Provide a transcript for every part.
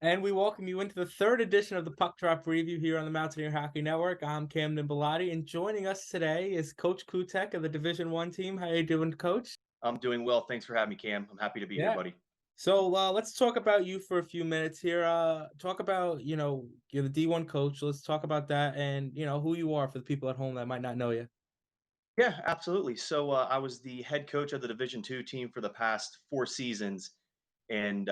And we welcome you into the third edition of the Puck Drop Review here on the Mountaineer Hockey Network. I'm Camden Bellotti, and joining us today is Coach Kutek of the Division One team. How you doing, Coach? I'm doing well. Thanks for having me, Cam. I'm happy to be here, Yeah. buddy. So let's talk about you for a few minutes here. Talk about you're the D1 coach. Let's talk about that and who you are for the people at home that might not know you. Yeah, absolutely. I was the head coach of the Division Two team for the past 4 seasons, and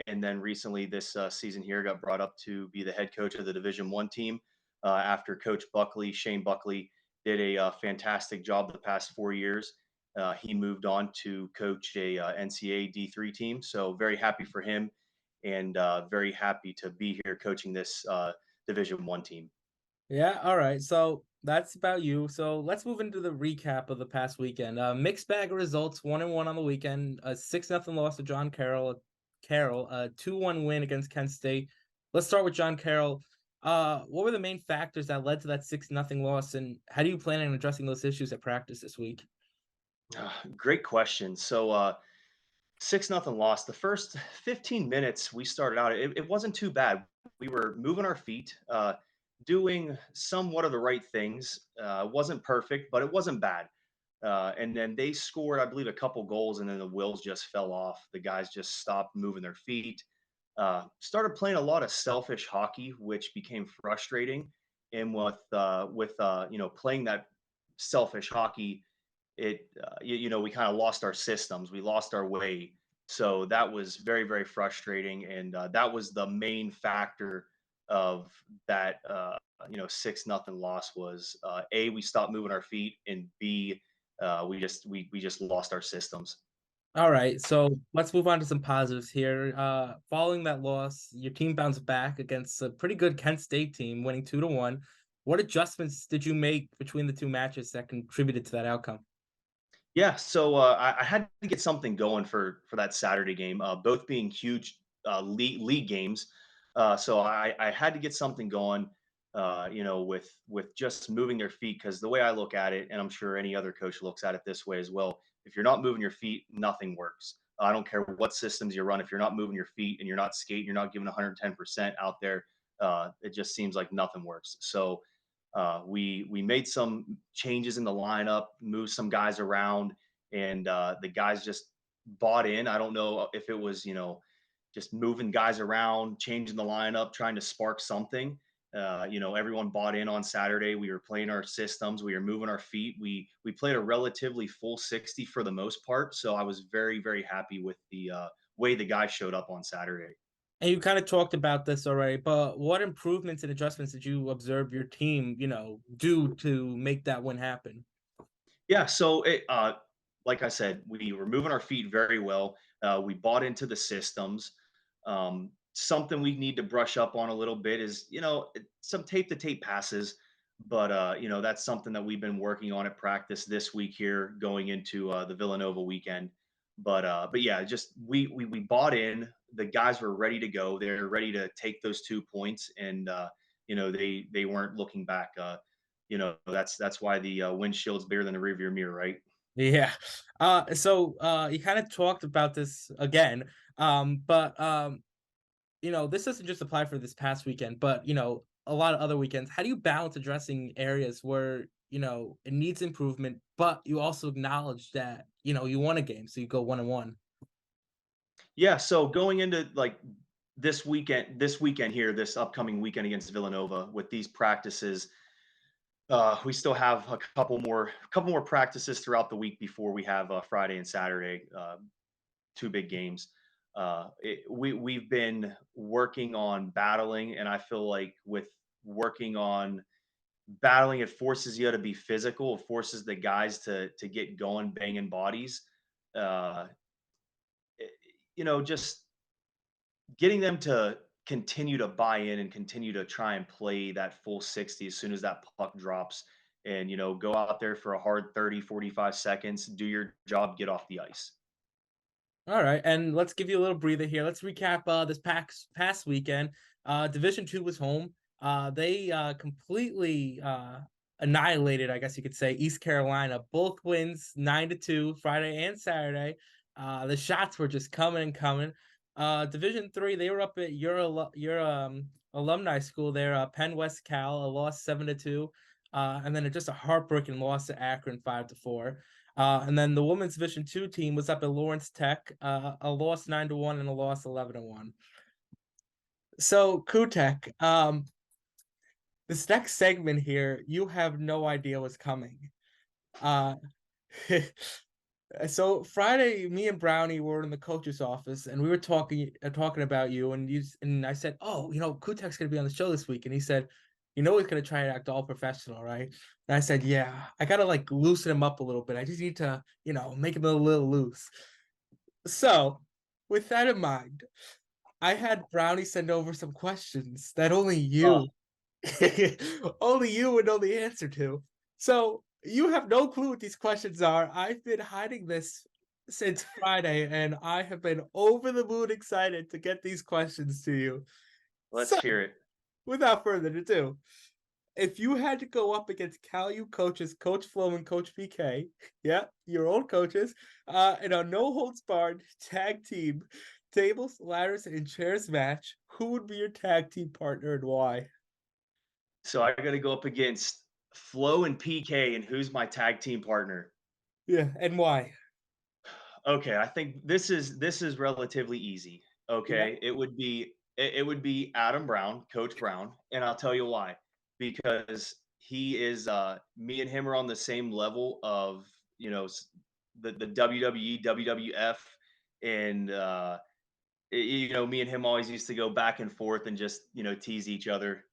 then recently this season here got brought up to be the head coach of the Division One team after Coach Buckley, Shane Buckley, did a fantastic job the past 4 years. He moved on to coach a NCAA D3 team, so very happy for him, and very happy to be here coaching this Division One team. Yeah, all right. So that's about you. So let's move into the recap of the past weekend. Mixed bag of results, 1-1 on the weekend, a 6-0 loss to John Carroll, a 2-1 win against Kent State. Let's start with John Carroll. What were the main factors that led to that 6-0 loss, and how do you plan on addressing those issues at practice this week? Great question. 6-0 loss. The first 15 minutes we started out, it wasn't too bad. We were moving our feet, doing somewhat of the right things. Wasn't perfect, but it wasn't bad. And then they scored, I believe, a couple goals, and then the wheels just fell off. The guys just stopped moving their feet. Started playing a lot of selfish hockey, which became frustrating. And playing that selfish hockey, we kind of lost our systems, we lost our way, so that was very, very frustrating, and that was the main factor of that 6-0 loss. Was A, we stopped moving our feet, and B, we just lost our systems. All right, so let's move on to some positives here. Following that loss, your team bounced back against a pretty good Kent State team, winning 2-1. What adjustments did you make between the two matches that contributed to that outcome? Yeah, I had to get something going for that Saturday game, both being huge league games. So I had to get something going, with just moving their feet. Because the way I look at it, and I'm sure any other coach looks at it this way as well, if you're not moving your feet, nothing works. I don't care what systems you run. If you're not moving your feet and you're not skating, you're not giving 110% out there. It just seems like nothing works. We made some changes in the lineup, moved some guys around, and the guys just bought in. I don't know if it was just moving guys around, changing the lineup, trying to spark something. Everyone bought in on Saturday. We were playing our systems. We were moving our feet. We played a relatively full 60 for the most part. So I was very, very happy with the way the guys showed up on Saturday. And you kind of talked about this already, but what improvements and adjustments did you observe your team, do to make that win happen? Yeah, like I said, we were moving our feet very well. We bought into the systems. Something we need to brush up on a little bit is, some tape to tape passes, but that's something that we've been working on at practice this week here, going into the Villanova weekend. But yeah, just we bought in. The guys were ready to go. They're ready to take those 2 points, and they weren't looking back. That's why the windshield's bigger than the rearview mirror, right? Yeah. So you kind of talked about this again, but this doesn't just apply for this past weekend, but a lot of other weekends. How do you balance addressing areas where it needs improvement, but you also acknowledge that you won a game, so you go 1-1? Yeah, so going into like this weekend here, this upcoming weekend against Villanova with these practices, we still have a couple more practices throughout the week before we have Friday and Saturday, two big games. We've been working on battling, and I feel like with working on battling, it forces you to be physical. It forces the guys to get going, banging bodies. Uh, just getting them to continue to buy in and continue to try and play that full 60 as soon as that puck drops, and go out there for a hard 30, 45 seconds, do your job, get off the ice. All right, and let's give you a little breather here. Let's recap this past weekend. Division Two was home. They completely annihilated, I guess you could say, East Carolina. Both wins, 9-2, Friday and Saturday. The shots were just coming and coming. Division three, they were up at your alumni school there, Penn West Cal, a loss 7-2, and then just a heartbreaking loss to Akron 5-4. And then the women's Division two team was up at Lawrence Tech, a loss 9-1 and a loss 11-1. So Kutek, this next segment here, you have no idea what's coming. Uh, so Friday, me and Brownie were in the coach's office, and we were talking about you, and I said, "Oh, Kutek's gonna be on the show this week," and he said, he's gonna try to act all professional, right?" And I said, "Yeah, I gotta like loosen him up a little bit. I just need to, make him a little loose." So, with that in mind, I had Brownie send over some questions that only Oh, you only you would know the answer to. So you have no clue what these questions are. I've been hiding this since Friday, and I have been over the moon excited to get these questions to you. let's So, hear it. without further ado, if you had to go up against Cal U coaches, Coach Flo and Coach PK, yeah, your old coaches, in a no holds barred tag team, tables, ladders, and chairs match, who would be your tag team partner and why? So I got to go up against Flo and PK, and who's my tag team partner? Yeah, and why? Okay, I think this is relatively easy. Yeah. Okay, it would be Adam Brown, Coach Brown, and I'll tell you why. Because he is me and him are on the same level of the WWE, WWF, and me and him always used to go back and forth and just tease each other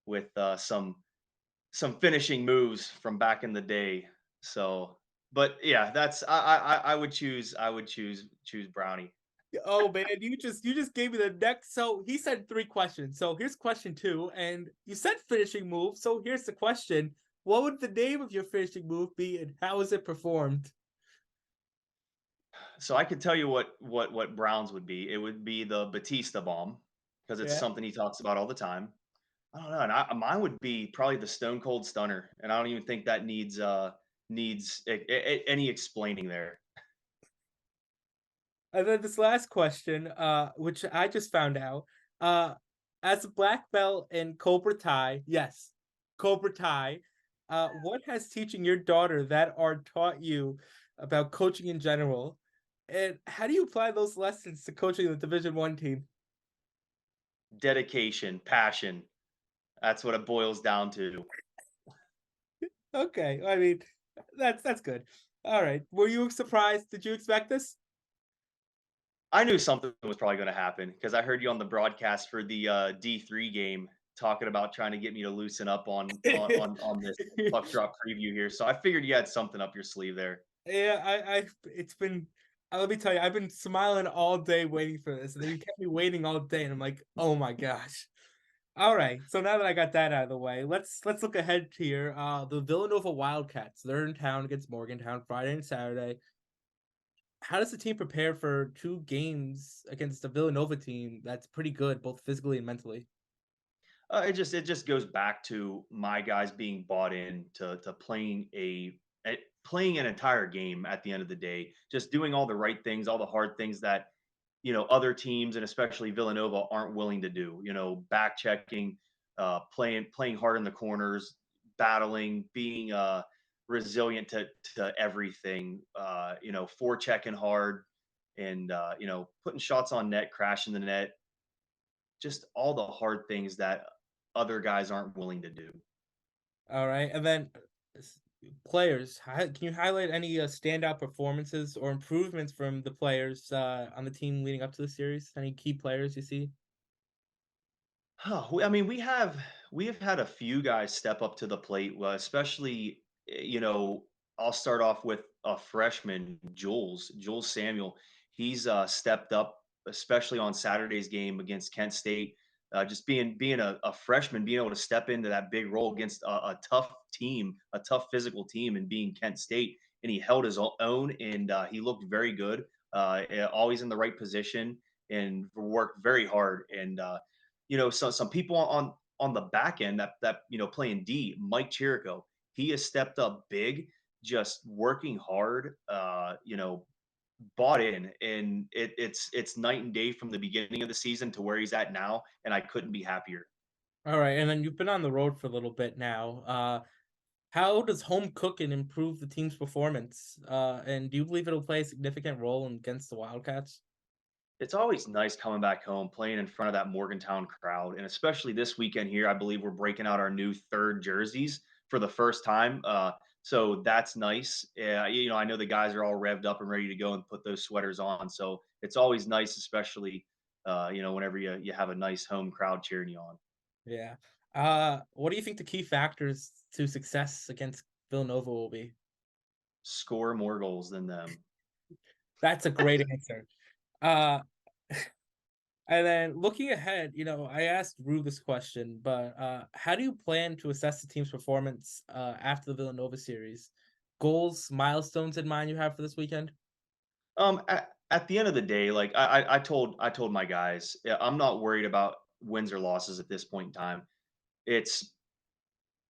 with some finishing moves from back in the day. So, but yeah, I would choose Brownie. Oh man, you just gave me the next. So he said three questions. So here's question two, and you said finishing move. So here's the question: what would the name of your finishing move be, and how is it performed? So I could tell you what Browns would be. It would be the Batista bomb because it's Yeah. something he talks about all the time. I don't know, and mine would be probably the Stone Cold Stunner, and I don't even think that needs any explaining there. And then this last question, which I just found out, uh, as a black belt in Cobra Thai, yes, Cobra Thai, what has teaching your daughter that art taught you about coaching in general? And how do you apply those lessons to coaching the Division One team? Dedication, passion. That's what it boils down to. Okay, I mean, that's good. All right, were you surprised? Did you expect this? I knew something was probably going to happen because I heard you on the broadcast for the D3 game talking about trying to get me to loosen up on this puck drop preview here. So I figured you had something up your sleeve there. Yeah, it's been let me tell you, I've been smiling all day waiting for this, and then you kept me waiting all day, and I'm like, "Oh my gosh." All right, so now that I got that out of the way, let's look ahead here. The Villanova Wildcats, they're in town against Morgantown Friday and Saturday. How does the team prepare for two games against a Villanova team that's pretty good, both physically and mentally? It just goes back to my guys being bought in to playing an entire game at the end of the day, just doing all the right things, all the hard things that other teams and especially Villanova aren't willing to do. Back checking, playing hard in the corners, battling, being resilient to everything. Forechecking hard and putting shots on net, crashing the net, just all the hard things that other guys aren't willing to do. All right, and then s- players, can you highlight any standout performances or improvements from the players on the team leading up to the series? Any key players you see? I mean, we have had a few guys step up to the plate, especially I'll start off with a freshman, Jules Samuel. He's stepped up, especially on Saturday's game against Kent State. Just being a freshman, being able to step into that big role against a tough team, a tough physical team, and being Kent State, and he held his own, and he looked very good. Always in the right position and worked very hard and. So some people on the back end that playing D, Mike Chirico, he has stepped up big, just working hard. bought in, and it's night and day from the beginning of the season to where he's at now, and I couldn't be happier. All right, and then you've been on the road for a little bit now. How does home cooking improve the team's performance? And do you believe it'll play a significant role against the Wildcats? It's always nice coming back home, playing in front of that Morgantown crowd, and especially this weekend here, I believe we're breaking out our new 3rd jerseys for the first time, so that's nice. Yeah, I know the guys are all revved up and ready to go and put those sweaters on, so it's always nice, especially, whenever you have a nice home crowd cheering you on. Yeah. What do you think the key factors to success against Villanova will be? Score more goals than them. That's a great answer. Uh, and then looking ahead, I asked Rue this question, but how do you plan to assess the team's performance after the Villanova series? Goals, milestones in mind you have for this weekend? At the end of the day, like I told my guys, yeah, I'm not worried about wins or losses at this point in time. It's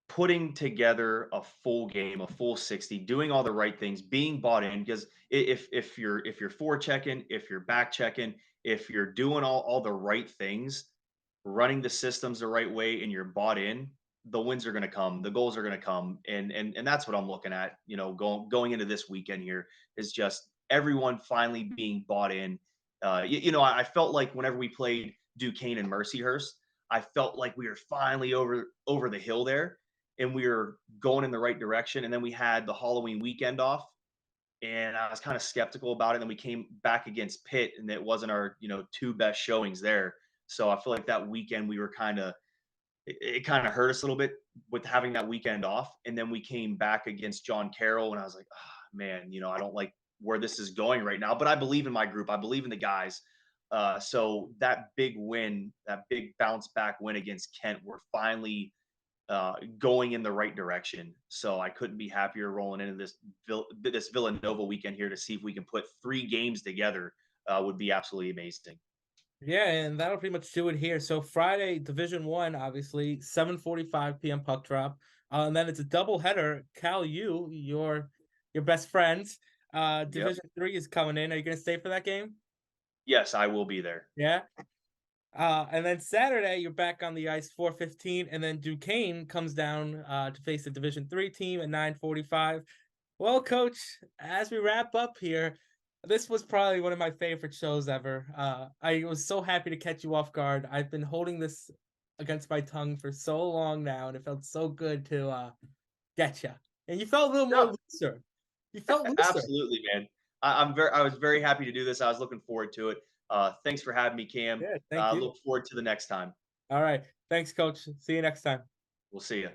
putting together a full game, a full 60, doing all the right things, being bought in. Because if you're forechecking, if you're back checking, if you're doing all the right things, running the systems the right way, and you're bought in, the wins are going to come, the goals are going to come, and that's what I'm looking at. Going into this weekend here is just everyone finally being bought in. I felt like whenever we played Duquesne and Mercyhurst, I felt like we were finally over the hill there, and we were going in the right direction. And then we had the Halloween weekend off, and I was kind of skeptical about it. And then we came back against Pitt, and it wasn't our 2 best showings there. So I feel like that weekend we were it kind of hurt us a little bit with having that weekend off. And then we came back against John Carroll, and I was like, man, I don't like where this is going right now. But I believe in my group. I believe in the guys. So that big win, that big bounce back win against Kent, we're finally going in the right direction. So I couldn't be happier rolling into this Villanova weekend here to see if we can put 3 games together. Would be absolutely amazing. Yeah, and that'll pretty much do it here. So Friday, Division One, obviously, 7:45 p.m. puck drop. And then it's a double header. Cal U, your best friends. Yep. Division Three is coming in. Are you gonna stay for that game? Yes, I will be there. Yeah. And then Saturday, you're back on the ice 4:15, and then Duquesne comes down to face the Division Three team at 9:45. Well, Coach, as we wrap up here, this was probably one of my favorite shows ever. I was so happy to catch you off guard. I've been holding this against my tongue for so long now, and it felt so good to get you. And you felt a little more No, looser. You felt looser. absolutely, man. I was very happy to do this. I was looking forward to it. Thanks for having me, Cam. Yeah, thank you. Look forward to the next time. All right. Thanks, Coach. See you next time. We'll see you.